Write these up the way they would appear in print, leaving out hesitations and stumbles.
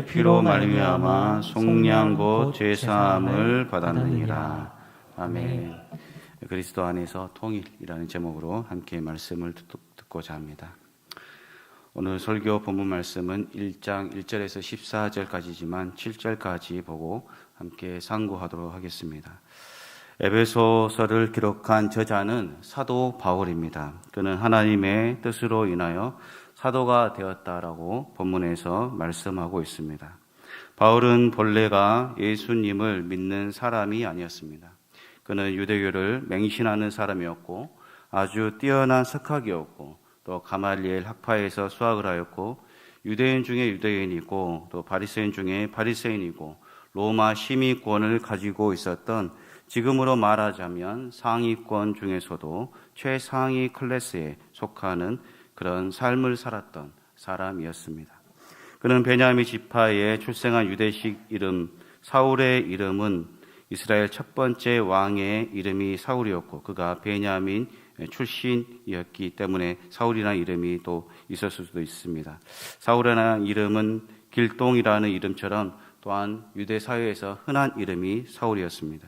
피로 말미암아 속량 곧 죄사함을 받았느니라. 아멘. 그리스도 안에서 통일이라는 제목으로 함께 말씀을 듣고자 합니다. 오늘 설교 본문 말씀은 1장 1절에서 14절까지지만 7절까지 보고 함께 상고하도록 하겠습니다. 에베소서를 기록한 저자는 사도 바울입니다. 그는 하나님의 뜻으로 인하여 사도가 되었다라고 본문에서 말씀하고 있습니다. 바울은 본래가 예수님을 믿는 사람이 아니었습니다. 그는 유대교를 맹신하는 사람이었고 아주 뛰어난 석학이었고 또 가말리엘 학파에서 수학을 하였고 유대인 중에 유대인이고 또 바리새인 중에 바리새인이고 로마 시민권을 가지고 있었던, 지금으로 말하자면 상위권 중에서도 최상위 클래스에 속하는 그런 삶을 살았던 사람이었습니다. 그는 베냐민 지파에 출생한 유대식 이름 사울의 이름은 이스라엘 첫 번째 왕의 이름이 사울이었고 그가 베냐민 출신이었기 때문에 사울이라는 이름이 또 있었을 수도 있습니다. 사울이라는 이름은 길동이라는 이름처럼 또한 유대 사회에서 흔한 이름이 사울이었습니다.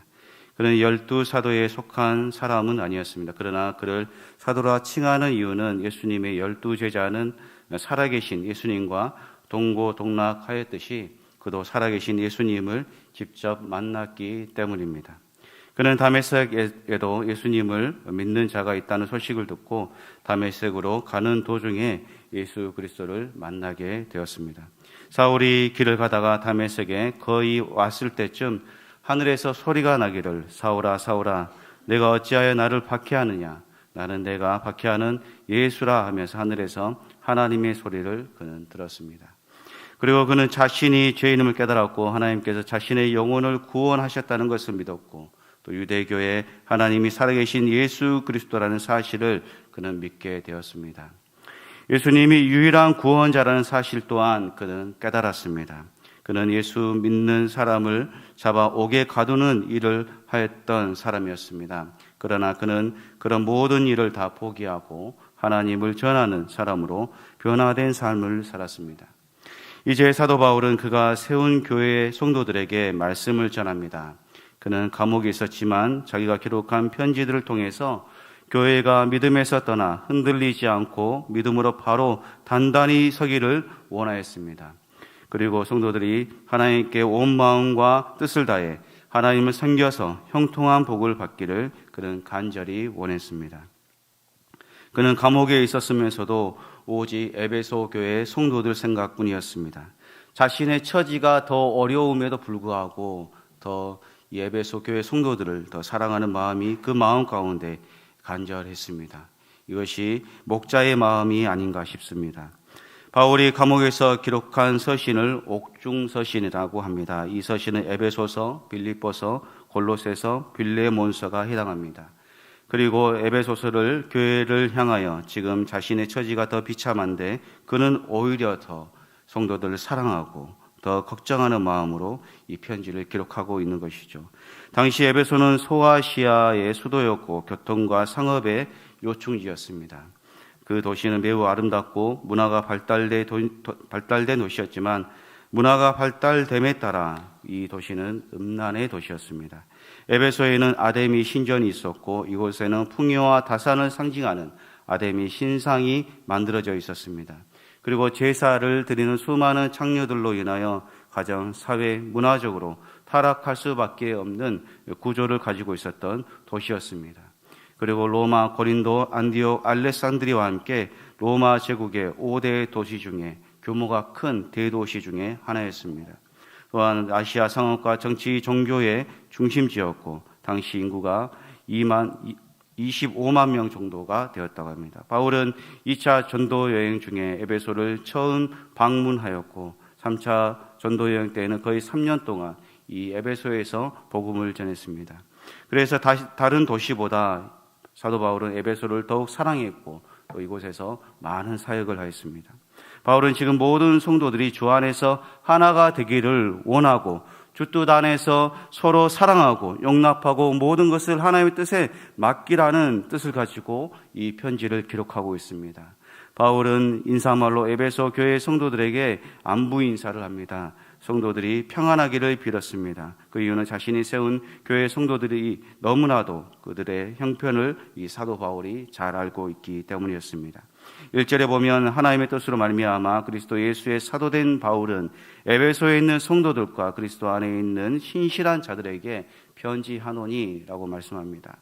그는 12사도에 속한 사람은 아니었습니다. 그러나 그를 사도라 칭하는 이유는 예수님의 12제자는 살아계신 예수님과 동고동락하였듯이 그도 살아계신 예수님을 직접 만났기 때문입니다. 그는 다메섹에도 예수님을 믿는 자가 있다는 소식을 듣고 다메섹으로 가는 도중에 예수 그리스도를 만나게 되었습니다. 사울이 길을 가다가 다메섹에 거의 왔을 때쯤 하늘에서 소리가 나기를 사울아 사울아 내가 어찌하여 나를 박해하느냐, 나는 내가 박해하는 예수라 하면서 하늘에서 하나님의 소리를 그는 들었습니다. 그리고 그는 자신이 죄인임을 깨달았고 하나님께서 자신의 영혼을 구원하셨다는 것을 믿었고 또 유대교에 하나님이 살아계신 예수 그리스도라는 사실을 그는 믿게 되었습니다. 예수님이 유일한 구원자라는 사실 또한 그는 깨달았습니다. 그는 예수 믿는 사람을 잡아 옥에 가두는 일을 하였던 사람이었습니다. 그러나 그는 그런 모든 일을 다 포기하고 하나님을 전하는 사람으로 변화된 삶을 살았습니다. 이제 사도 바울은 그가 세운 교회의 성도들에게 말씀을 전합니다. 그는 감옥에 있었지만 자기가 기록한 편지들을 통해서 교회가 믿음에서 떠나 흔들리지 않고 믿음으로 바로 단단히 서기를 원하였습니다. 그리고 성도들이 하나님께 온 마음과 뜻을 다해 하나님을 섬겨서 형통한 복을 받기를 그는 간절히 원했습니다. 그는 감옥에 있었으면서도 오직 에베소 교회의 성도들 생각뿐이었습니다. 자신의 처지가 더 어려움에도 불구하고 더 이 에베소 교회 성도들을 더 사랑하는 마음이 그 마음 가운데 간절했습니다. 이것이 목자의 마음이 아닌가 싶습니다. 바울이 감옥에서 기록한 서신을 옥중서신이라고 합니다. 이 서신은 에베소서, 빌립보서, 골로새서, 빌레몬서가 해당합니다. 그리고 에베소서를 교회를 향하여 지금 자신의 처지가 더 비참한데 그는 오히려 더 성도들을 사랑하고 더 걱정하는 마음으로 이 편지를 기록하고 있는 것이죠. 당시 에베소는 소아시아의 수도였고 교통과 상업의 요충지였습니다. 그 도시는 매우 아름답고 문화가 발달된 도시였지만 문화가 발달됨에 따라 이 도시는 음란의 도시였습니다. 에베소에는 아데미 신전이 있었고 이곳에는 풍요와 다산을 상징하는 아데미 신상이 만들어져 있었습니다. 그리고 제사를 드리는 수많은 창녀들로 인하여 가정, 사회, 문화적으로 타락할 수밖에 없는 구조를 가지고 있었던 도시였습니다. 그리고 로마, 고린도, 안디옥, 알렉산드리아와 함께 로마 제국의 5대 도시 중에 규모가 큰 대도시 중에 하나였습니다. 또한 아시아 상업과 정치, 종교의 중심지였고 당시 인구가 25만 명 정도가 되었다고 합니다. 바울은 2차 전도 여행 중에 에베소를 처음 방문하였고 3차 전도 여행 때에는 거의 3년 동안 이 에베소에서 복음을 전했습니다. 그래서 다른 도시보다 사도 바울은 에베소를 더욱 사랑했고 또 이곳에서 많은 사역을 하였습니다. 바울은 지금 모든 성도들이 주 안에서 하나가 되기를 원하고 주 뜻 안에서 서로 사랑하고 용납하고 모든 것을 하나님의 뜻에 맡기라는 뜻을 가지고 이 편지를 기록하고 있습니다. 바울은 인사말로 에베소 교회 성도들에게 안부 인사를 합니다. 성도들이 평안하기를 빌었습니다. 그 이유는 자신이 세운 교회 성도들이 너무나도 그들의 형편을 이 사도 바울이 잘 알고 있기 때문이었습니다. 1절에 보면 하나님의 뜻으로 말미암아 그리스도 예수의 사도된 바울은 에베소에 있는 성도들과 그리스도 안에 있는 신실한 자들에게 편지하노니라고 말씀합니다.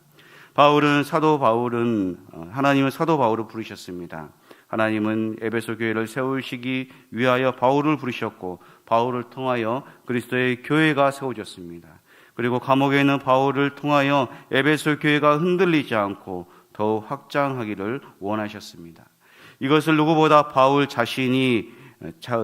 사도 바울은 하나님은 사도 바울을 부르셨습니다. 하나님은 에베소 교회를 세우시기 위하여 바울을 부르셨고 바울을 통하여 그리스도의 교회가 세워졌습니다. 그리고 감옥에 있는 바울을 통하여 에베소 교회가 흔들리지 않고 더욱 확장하기를 원하셨습니다. 이것을 누구보다 바울 자신이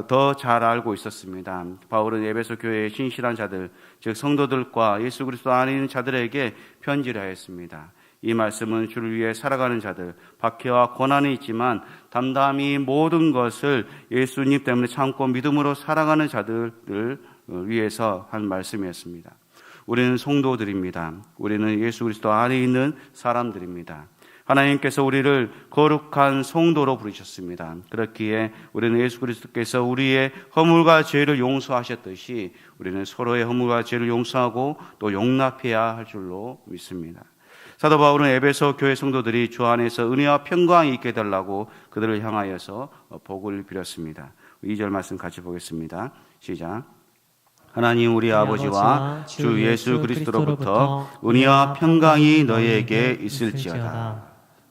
더 잘 알고 있었습니다. 바울은 에베소 교회의 신실한 자들, 즉 성도들과 예수 그리스도 안에 있는 자들에게 편지를 하였습니다. 이 말씀은 주를 위해 살아가는 자들, 박해와 고난이 있지만 담담히 모든 것을 예수님 때문에 참고 믿음으로 살아가는 자들을 위해서 한 말씀이었습니다. 우리는 성도들입니다. 우리는 예수 그리스도 안에 있는 사람들입니다. 하나님께서 우리를 거룩한 성도로 부르셨습니다. 그렇기에 우리는 예수 그리스도께서 우리의 허물과 죄를 용서하셨듯이 우리는 서로의 허물과 죄를 용서하고 또 용납해야 할 줄로 믿습니다. 사도 바울은 에베소 교회 성도들이 주 안에서 은혜와 평강이 있게 해달라고 그들을 향하여서 복을 빌었습니다. 2절 말씀 같이 보겠습니다. 시작. 하나님 우리 아버지와 주 예수 그리스도로부터 은혜와 평강이 너희에게 있을지어다.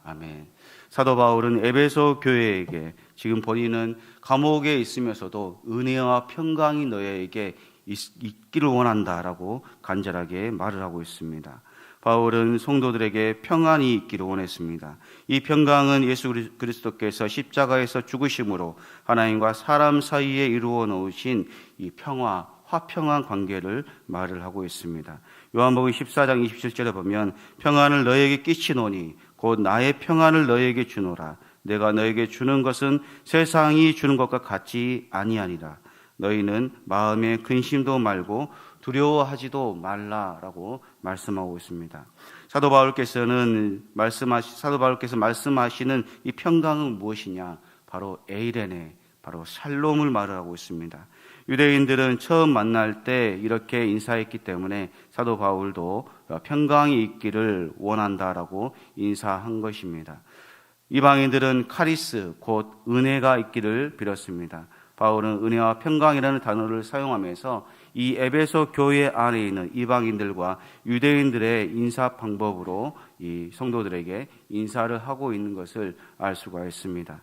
아멘. 사도 바울은 에베소 교회에게 지금 본인은 감옥에 있으면서도 은혜와 평강이 너희에게 있기를 원한다라고 간절하게 말을 하고 있습니다. 바울은 성도들에게 평안이 있기를 원했습니다. 이 평강은 예수 그리스도께서 십자가에서 죽으심으로 하나님과 사람 사이에 이루어 놓으신 이 평화, 화평한 관계를 말을 하고 있습니다. 요한복음 14장 27절에 보면 평안을 너에게 끼치노니 곧 나의 평안을 너에게 주노라. 내가 너에게 주는 것은 세상이 주는 것과 같지 아니하니라. 너희는 마음에 근심도 말고 두려워하지도 말라라고 말씀하고 있습니다. 사도 바울께서 말씀하시는 이 평강은 무엇이냐? 바로 에이레네, 바로 샬롬을 말을 하고 있습니다. 유대인들은 처음 만날 때 이렇게 인사했기 때문에 사도 바울도 평강이 있기를 원한다라고 인사한 것입니다. 이방인들은 카리스, 곧 은혜가 있기를 빌었습니다. 바울은 은혜와 평강이라는 단어를 사용하면서 이 에베소 교회 안에 있는 이방인들과 유대인들의 인사 방법으로 이 성도들에게 인사를 하고 있는 것을 알 수가 있습니다.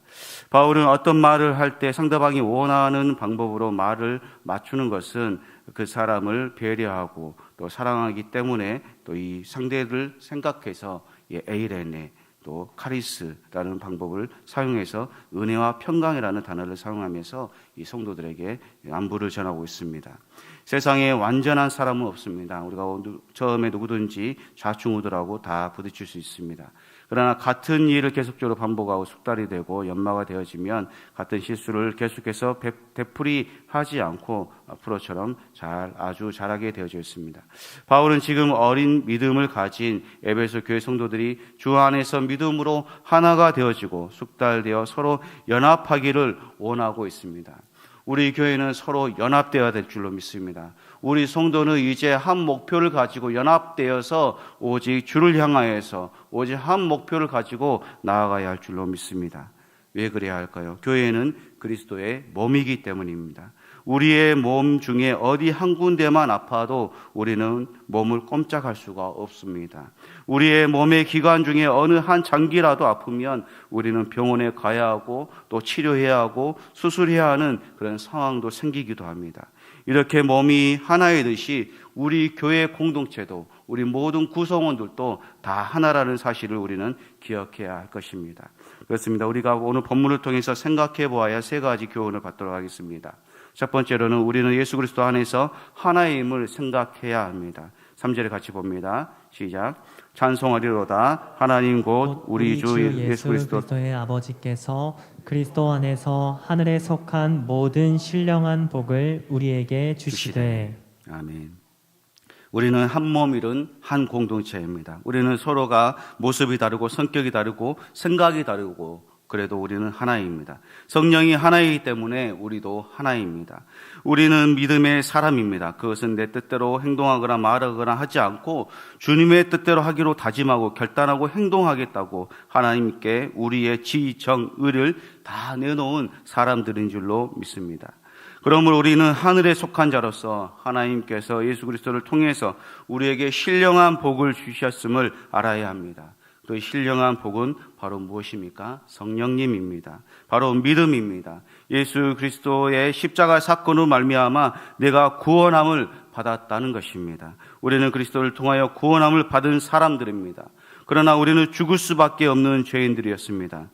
바울은 어떤 말을 할 때 상대방이 원하는 방법으로 말을 맞추는 것은 그 사람을 배려하고 또 사랑하기 때문에 또 이 상대를 생각해서 에이레네 또 카리스라는 방법을 사용해서 은혜와 평강이라는 단어를 사용하면서 이 성도들에게 안부를 전하고 있습니다. 세상에 완전한 사람은 없습니다. 우리가 처음에 누구든지 좌충우돌하고 다 부딪힐 수 있습니다. 그러나 같은 일을 계속적으로 반복하고 숙달이 되고 연마가 되어지면 같은 실수를 계속해서 되풀이하지 않고 앞으로처럼 아주 잘하게 되어져 있습니다. 바울은 지금 어린 믿음을 가진 에베소 교회 성도들이 주 안에서 믿음으로 하나가 되어지고 숙달되어 서로 연합하기를 원하고 있습니다. 우리 교회는 서로 연합되어야 될 줄로 믿습니다. 우리 성도는 이제 한 목표를 가지고 연합되어서 오직 주를 향하여서 오직 한 목표를 가지고 나아가야 할 줄로 믿습니다. 왜 그래야 할까요? 교회는 그리스도의 몸이기 때문입니다. 우리의 몸 중에 어디 한 군데만 아파도 우리는 몸을 꼼짝할 수가 없습니다. 우리의 몸의 기관 중에 어느 한 장기라도 아프면 우리는 병원에 가야 하고 또 치료해야 하고 수술해야 하는 그런 상황도 생기기도 합니다. 이렇게 몸이 하나이듯이 우리 교회 공동체도 우리 모든 구성원들도 다 하나라는 사실을 우리는 기억해야 할 것입니다. 그렇습니다. 우리가 오늘 본문을 통해서 생각해 보아야 세 가지 교훈을 받도록 하겠습니다. 첫 번째로는 우리는 예수 그리스도 안에서 하나임을 생각해야 합니다. 3절에 같이 봅니다. 시작. 찬송하리로다 하나님 곧 우리 주 예수 그리스도의 아버지께서 그리스도 안에서 하늘에 속한 모든 신령한 복을 우리에게 주시되. 아멘. 우리는 한 몸 이룬 한 공동체입니다. 우리는 서로가 모습이 다르고 성격이 다르고 생각이 다르고 그래도 우리는 하나입니다. 성령이 하나이기 때문에 우리도 하나입니다. 우리는 믿음의 사람입니다. 그것은 내 뜻대로 행동하거나 말하거나 하지 않고 주님의 뜻대로 하기로 다짐하고 결단하고 행동하겠다고 하나님께 우리의 지, 정, 의를 다 내놓은 사람들인 줄로 믿습니다. 그러므로 우리는 하늘에 속한 자로서 하나님께서 예수 그리스도를 통해서 우리에게 신령한 복을 주셨음을 알아야 합니다. 그 신령한 복은 바로 무엇입니까? 성령님입니다. 바로 믿음입니다. 예수 그리스도의 십자가 사건으로 말미암아 내가 구원함을 받았다는 것입니다. 우리는 그리스도를 통하여 구원함을 받은 사람들입니다. 그러나 우리는 죽을 수밖에 없는 죄인들이었습니다.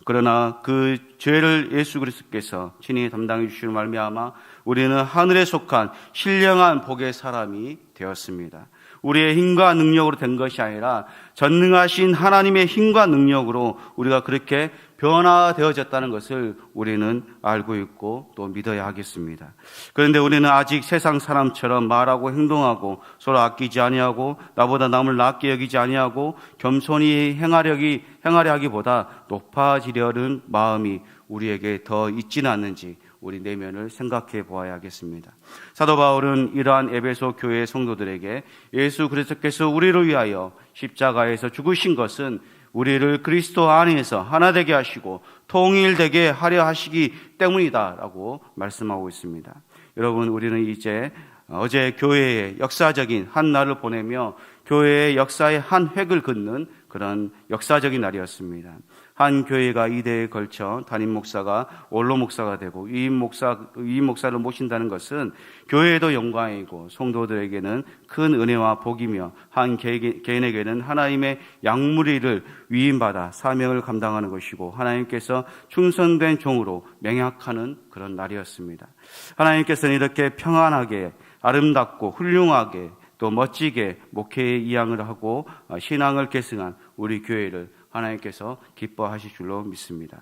그러나 그 죄를 예수 그리스도께서 친히 담당해 주시는 말미암아 우리는 하늘에 속한 신령한 복의 사람이 되었습니다. 우리의 힘과 능력으로 된 것이 아니라 전능하신 하나님의 힘과 능력으로 우리가 그렇게 변화되어졌다는 것을 우리는 알고 있고 또 믿어야 하겠습니다. 그런데 우리는 아직 세상 사람처럼 말하고 행동하고 서로 아끼지 아니하고 나보다 남을 낮게 여기지 아니하고 겸손히 행하려 하기보다 높아지려는 마음이 우리에게 더 있지는 않는지 우리 내면을 생각해 보아야겠습니다. 사도 바울은 이러한 에베소 교회 성도들에게 예수 그리스도께서 우리를 위하여 십자가에서 죽으신 것은 우리를 그리스도 안에서 하나 되게 하시고 통일되게 하려 하시기 때문이다라고 말씀하고 있습니다. 여러분, 우리는 이제 어제 교회의 역사적인 한 날을 보내며 교회의 역사의 한 획을 긋는 그런 역사적인 날이었습니다. 한 교회가 2대에 걸쳐 담임 목사가 원로 목사가 되고 위임 목사를 모신다는 것은 교회에도 영광이고 성도들에게는 큰 은혜와 복이며 한 개인에게는 하나님의 양무리를 위임받아 사명을 감당하는 것이고 하나님께서 충성된 종으로 맹약하는 그런 날이었습니다. 하나님께서는 이렇게 평안하게 아름답고 훌륭하게 또 멋지게 목회의 이양을 하고 신앙을 계승한 우리 교회를 하나님께서 기뻐하실 줄로 믿습니다.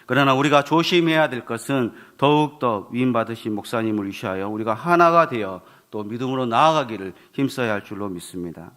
그러나 우리가 조심해야 될 것은 더욱더 위임받으신 목사님을 위시하여 우리가 하나가 되어 또 믿음으로 나아가기를 힘써야 할 줄로 믿습니다.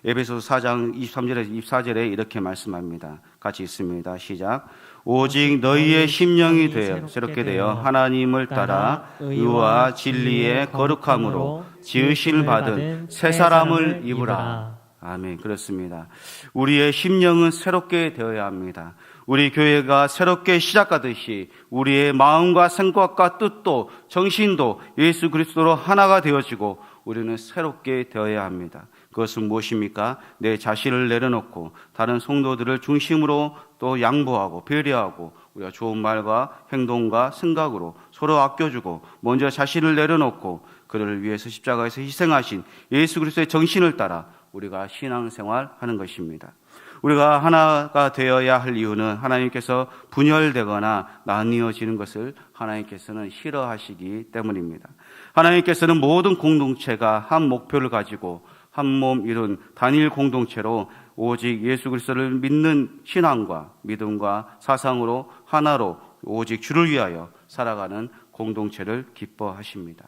에베소서 4장 23절에서 24절에 이렇게 말씀합니다. 같이 읽습니다. 시작. 오직 너희의 심령이 새롭게 되어 하나님을 따라 의와 진리의 거룩함으로 지으심을 받은 새 사람을 입으라. 아멘. 그렇습니다. 우리의 심령은 새롭게 되어야 합니다. 우리 교회가 새롭게 시작하듯이 우리의 마음과 생각과 뜻도 정신도 예수 그리스도로 하나가 되어지고 우리는 새롭게 되어야 합니다. 그것은 무엇입니까? 내 자신을 내려놓고 다른 성도들을 중심으로 또 양보하고 배려하고 우리가 좋은 말과 행동과 생각으로 서로 아껴주고 먼저 자신을 내려놓고 그를 위해서 십자가에서 희생하신 예수 그리스도의 정신을 따라 우리가 신앙생활하는 것입니다. 우리가 하나가 되어야 할 이유는 하나님께서 분열되거나 나뉘어지는 것을 하나님께서는 싫어하시기 때문입니다. 하나님께서는 모든 공동체가 한 목표를 가지고 한 몸 이룬 단일 공동체로 오직 예수 그리스도를 믿는 신앙과 믿음과 사상으로 하나로 오직 주를 위하여 살아가는 공동체를 기뻐하십니다.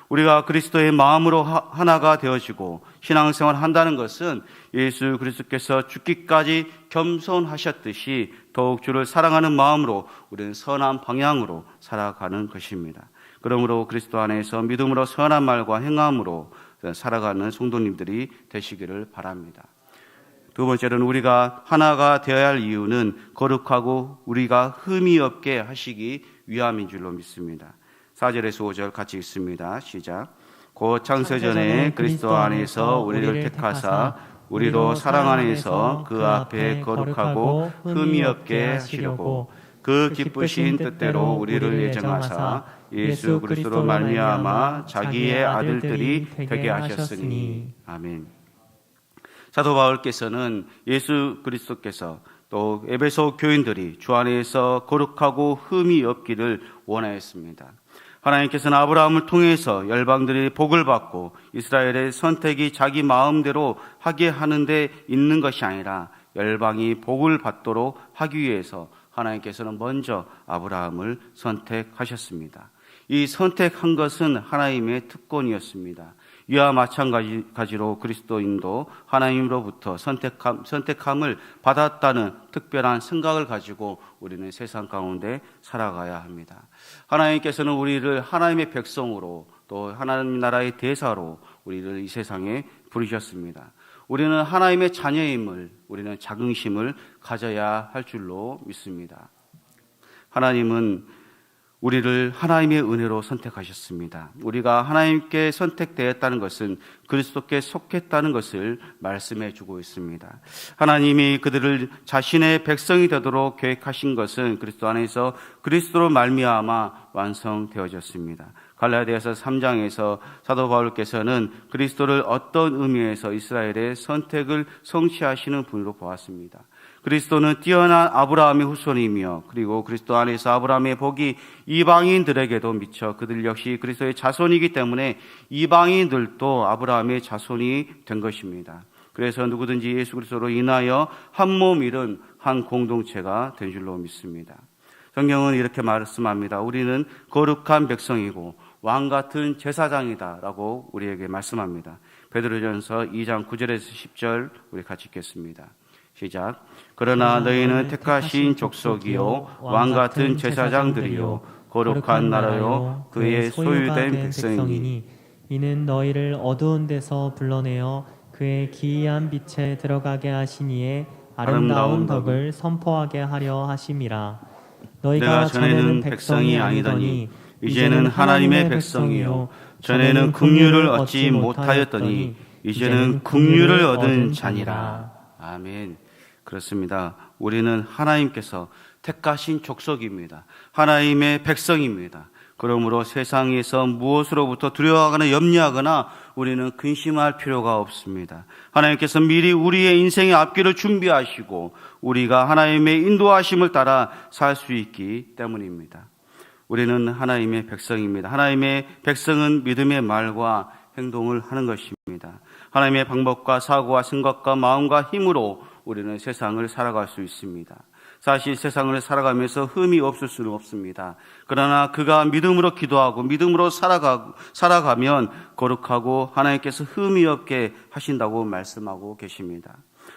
우리가 그리스도의 마음으로 하나가 되어지고 신앙생활을 한다는 것은 예수 그리스도께서 죽기까지 겸손하셨듯이 더욱 주를 사랑하는 마음으로 우리는 선한 방향으로 살아가는 것입니다. 그러므로 그리스도 안에서 믿음으로 선한 말과 행함으로 살아가는 성도님들이 되시기를 바랍니다. 두 번째로는 우리가 하나가 되어야 할 이유는 거룩하고 우리가 흠이 없게 하시기 위함인 줄로 믿습니다. 4절에서 5절 같이 읽습니다. 시작. 곧 창세전에 그리스도 안에서 우리를 택하사 우리로 사랑 안에서 그 앞에 거룩하고 흠이 없게 하시려고 그 기쁘신 뜻대로 우리를 예정하사 예수 그리스도로 말미암아 자기의 아들들이 되게 하셨으니. 아멘. 사도 바울께서는 예수 그리스도께서 또 에베소 교인들이 주 안에서 거룩하고 흠이 없기를 원하였습니다. 하나님께서는 아브라함을 통해서 열방들이 복을 받고 이스라엘의 선택이 자기 마음대로 하게 하는 데 있는 것이 아니라 열방이 복을 받도록 하기 위해서 하나님께서는 먼저 아브라함을 선택하셨습니다. 이 선택한 것은 하나님의 특권이었습니다. 이와 마찬가지로 그리스도인도 하나님으로부터 선택함을 받았다는 특별한 생각을 가지고 우리는 세상 가운데 살아가야 합니다. 하나님께서는 우리를 하나님의 백성으로 또 하나님 나라의 대사로 우리를 이 세상에 부르셨습니다. 우리는 하나님의 자녀임을, 우리는 자긍심을 가져야 할 줄로 믿습니다. 하나님은 우리를 하나님의 은혜로 선택하셨습니다. 우리가 하나님께 선택되었다는 것은 그리스도께 속했다는 것을 말씀해 주고 있습니다. 하나님이 그들을 자신의 백성이 되도록 계획하신 것은 그리스도 안에서 그리스도로 말미암아 완성되어졌습니다. 갈라디아서 3장에서 사도 바울께서는 그리스도를 어떤 의미에서 이스라엘의 선택을 성취하시는 분으로 보았습니다. 그리스도는 뛰어난 아브라함의 후손이며 그리고 그리스도 안에서 아브라함의 복이 이방인들에게도 미쳐 그들 역시 그리스도의 자손이기 때문에 이방인들도 아브라함의 자손이 된 것입니다. 그래서 누구든지 예수 그리스도로 인하여 한 몸 이룬 한 공동체가 된 줄로 믿습니다. 성경은 이렇게 말씀합니다. 우리는 거룩한 백성이고 왕 같은 제사장이다라고 우리에게 말씀합니다. 베드로전서 2장 9절에서 10절 우리 같이 읽겠습니다. 시작. 그러나 너희는 택하신 족속이요 왕 같은 제사장들이요 거룩한 나라요 그의 소유된 백성이니 이는 너희를 어두운 데서 불러내어 그의 기이한 빛에 들어가게 하시니에 아름다운 덕을 선포하게 하려 하심이라. 너희가 전에는 백성이 아니더니 이제는 하나님의 백성이요 전에는 긍휼을 얻지 못하였더니 이제는 긍휼을 얻은 자니라. 아멘. 그렇습니다. 우리는 하나님께서 택하신 족속입니다. 하나님의 백성입니다. 그러므로 세상에서 무엇으로부터 두려워하거나 염려하거나 우리는 근심할 필요가 없습니다. 하나님께서 미리 우리의 인생의 앞길을 준비하시고 우리가 하나님의 인도하심을 따라 살 수 있기 때문입니다. 우리는 하나님의 백성입니다. 하나님의 백성은 믿음의 말과 행동을 하는 것입니다. 하나님의 방법과 사고와 생각과 마음과 힘으로 우리는 세상을 살아갈 수 있습니다. 사실 세상을 살아가면서 흠이 없을 수는 없습니다. 그러나 그가 믿음으로 기도하고 믿음으로 살아가면 거룩하고 하나님께서 흠이 없게 하신다고 말씀하고 계십니다.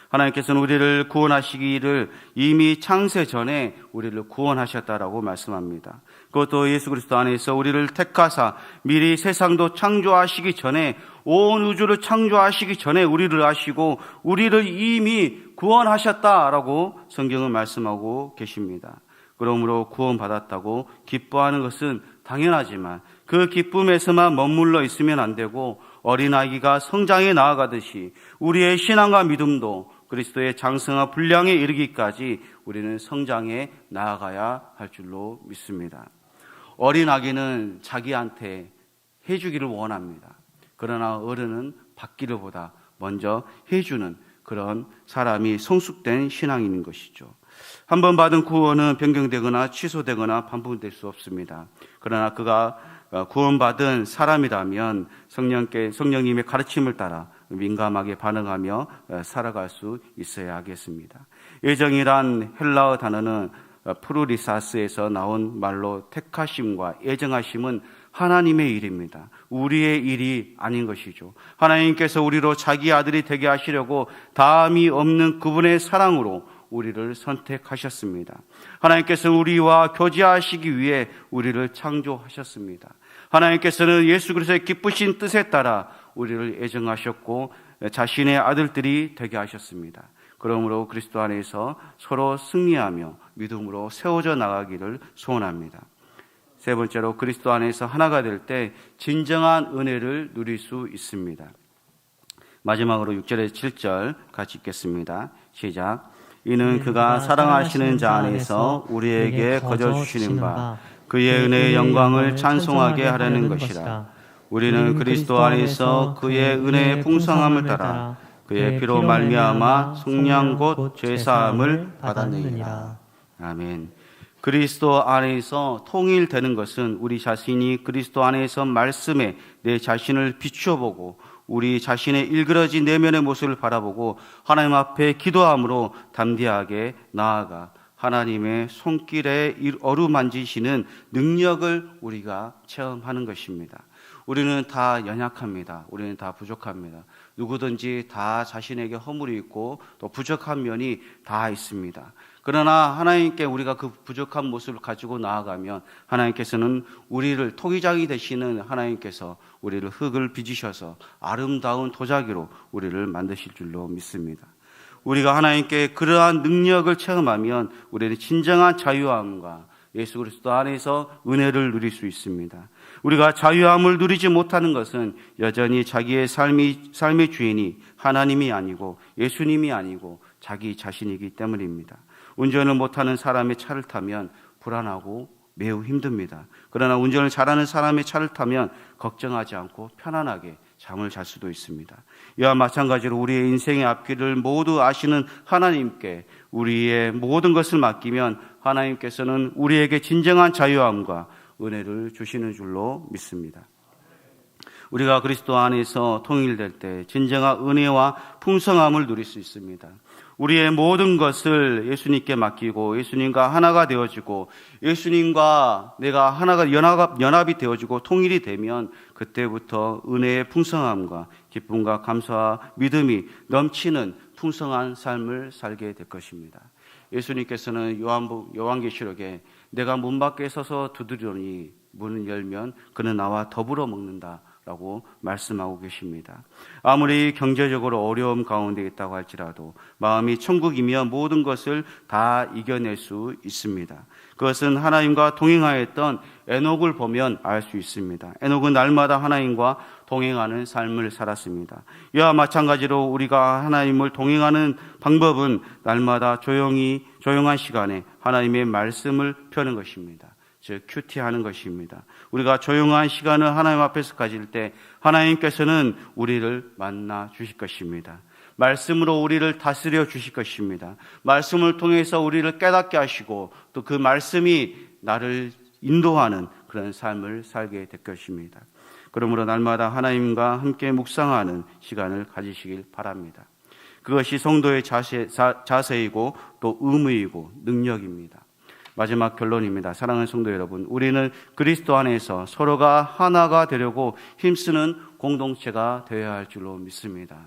하나님께서는 우리를 구원하시기를 이미 창세 전에 우리를 구원하셨다라고 말씀합니다. 그것도 예수 그리스도 안에서 우리를 택하사 미리 세상도 창조하시기 전에 온 우주를 창조하시기 전에 우리를 아시고 우리를 이미 구원하셨다라고 성경은 말씀하고 계십니다. 그러므로 구원받았다고 기뻐하는 것은 당연하지만 그 기쁨에서만 머물러 있으면 안 되고 어린아기가 성장해 나아가듯이 우리의 신앙과 믿음도 그리스도의 장성한 분량에 이르기까지 우리는 성장해 나아가야 할 줄로 믿습니다. 어린아기는 자기한테 해주기를 원합니다. 그러나 어른은 받기를 보다 먼저 해주는 그런 사람이 성숙된 신앙인 것이죠. 한 번 받은 구원은 변경되거나 취소되거나 반복될 수 없습니다. 그러나 그가 구원받은 사람이라면 성령님의 가르침을 따라 민감하게 반응하며 살아갈 수 있어야 하겠습니다. 예정이란 헬라어 단어는 프루리사스에서 나온 말로 택하심과 예정하심은 하나님의 일입니다. 우리의 일이 아닌 것이죠. 하나님께서 우리로 자기 아들이 되게 하시려고 다함이 없는 그분의 사랑으로 우리를 선택하셨습니다. 하나님께서 우리와 교제하시기 위해 우리를 창조하셨습니다. 하나님께서는 예수 그리스도의 기쁘신 뜻에 따라 우리를 애정하셨고 자신의 아들들이 되게 하셨습니다. 그러므로 그리스도 안에서 서로 승리하며 믿음으로 세워져 나가기를 소원합니다. 세 번째로 그리스도 안에서 하나가 될 때 진정한 은혜를 누릴 수 있습니다. 마지막으로 6절에서 7절 같이 읽겠습니다. 시작. 이는 그가 사랑하시는 자 안에서 우리에게 거저 주시는 바 그의 은혜의 영광을 찬송하게 하려는 것이라. 우리는 그리스도 안에서 그의 은혜의 풍성함을 따라 그의 피로 말미암아 속량 곧 죄사함을 받았느니라. 아멘. 그리스도 안에서 통일되는 것은 우리 자신이 그리스도 안에서 말씀에 내 자신을 비추어 보고 우리 자신의 일그러진 내면의 모습을 바라보고 하나님 앞에 기도함으로 담대하게 나아가 하나님의 손길에 어루만지시는 능력을 우리가 체험하는 것입니다. 우리는 다 연약합니다. 우리는 다 부족합니다. 누구든지 다 자신에게 허물이 있고 또 부족한 면이 다 있습니다. 그러나 하나님께 우리가 그 부족한 모습을 가지고 나아가면 하나님께서는 우리를 토기장이 되시는 하나님께서 우리를 흙을 빚으셔서 아름다운 도자기로 우리를 만드실 줄로 믿습니다. 우리가 하나님께 그러한 능력을 체험하면 우리는 진정한 자유함과 예수 그리스도 안에서 은혜를 누릴 수 있습니다. 우리가 자유함을 누리지 못하는 것은 여전히 자기의 삶의 주인이 하나님이 아니고 예수님이 아니고 자기 자신이기 때문입니다. 운전을 못하는 사람의 차를 타면 불안하고 매우 힘듭니다. 그러나 운전을 잘하는 사람의 차를 타면 걱정하지 않고 편안하게 잠을 잘 수도 있습니다. 이와 마찬가지로 우리의 인생의 앞길을 모두 아시는 하나님께 우리의 모든 것을 맡기면 하나님께서는 우리에게 진정한 자유함과 은혜를 주시는 줄로 믿습니다. 우리가 그리스도 안에서 통일될 때 진정한 은혜와 풍성함을 누릴 수 있습니다. 우리의 모든 것을 예수님께 맡기고 예수님과 하나가 되어지고 예수님과 내가 하나가 연합이 되어지고 통일이 되면 그때부터 은혜의 풍성함과 기쁨과 감사와 믿음이 넘치는 풍성한 삶을 살게 될 것입니다. 예수님께서는 요한계시록에 내가 문 밖에 서서 두드리니 문을 열면 그는 나와 더불어 먹는다 라고 말씀하고 계십니다. 아무리 경제적으로 어려움 가운데 있다고 할지라도 마음이 천국이면 모든 것을 다 이겨낼 수 있습니다. 그것은 하나님과 동행하였던 에녹을 보면 알 수 있습니다. 에녹은 날마다 하나님과 동행하는 삶을 살았습니다. 이와 마찬가지로 우리가 하나님을 동행하는 방법은 날마다 조용한 시간에 하나님의 말씀을 펴는 것입니다. 즉 큐티하는 것입니다. 우리가 조용한 시간을 하나님 앞에서 가질 때 하나님께서는 우리를 만나 주실 것입니다. 말씀으로 우리를 다스려 주실 것입니다. 말씀을 통해서 우리를 깨닫게 하시고 또 그 말씀이 나를 인도하는 그런 삶을 살게 될 것입니다. 그러므로 날마다 하나님과 함께 묵상하는 시간을 가지시길 바랍니다. 그것이 성도의 자세이고 또 의무이고 능력입니다. 마지막 결론입니다. 사랑하는 성도 여러분, 우리는 그리스도 안에서 서로가 하나가 되려고 힘쓰는 공동체가 되어야 할 줄로 믿습니다.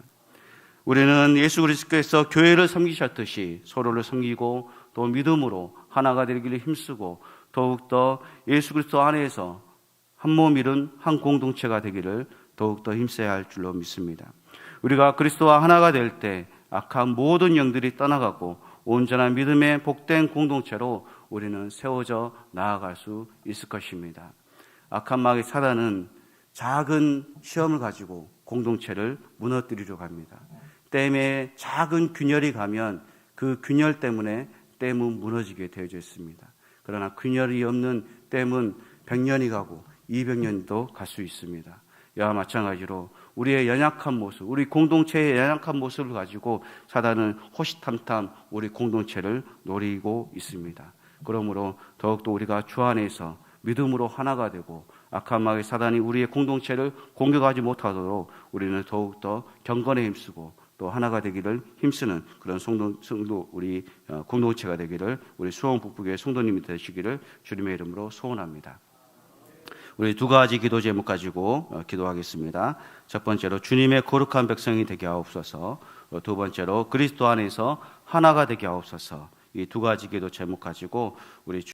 우리는 예수 그리스도께서 교회를 섬기셨듯이 서로를 섬기고 또 믿음으로 하나가 되기를 힘쓰고 더욱더 예수 그리스도 안에서 한 몸 이룬 한 공동체가 되기를 더욱더 힘써야 할 줄로 믿습니다. 우리가 그리스도와 하나가 될 때 악한 모든 영들이 떠나가고 온전한 믿음의 복된 공동체로 우리는 세워져 나아갈 수 있을 것입니다. 악한 마귀 사단은 작은 시험을 가지고 공동체를 무너뜨리려고 합니다. 댐에 작은 균열이 가면 그 균열 때문에 댐은 무너지게 되어져 있습니다. 그러나 균열이 없는 댐은 100년이 가고 200년도 갈 수 있습니다. 이와 마찬가지로 우리의 연약한 모습, 우리 공동체의 연약한 모습을 가지고 사단은 호시탐탐 우리 공동체를 노리고 있습니다. 그러므로 더욱더 우리가 주 안에서 믿음으로 하나가 되고 악한 마귀 사단이 우리의 공동체를 공격하지 못하도록 우리는 더욱더 경건에 힘쓰고 또 하나가 되기를 힘쓰는 그런 성도 우리 공동체가 되기를 우리 수원 북부교회 성도님이 되시기를 주님의 이름으로 소원합니다. 우리 두 가지 기도 제목 가지고 기도하겠습니다. 첫 번째로 주님의 거룩한 백성이 되게 하옵소서, 두 번째로 그리스도 안에서 하나가 되게 하옵소서. 이 두 가지 기도 제목 가지고 우리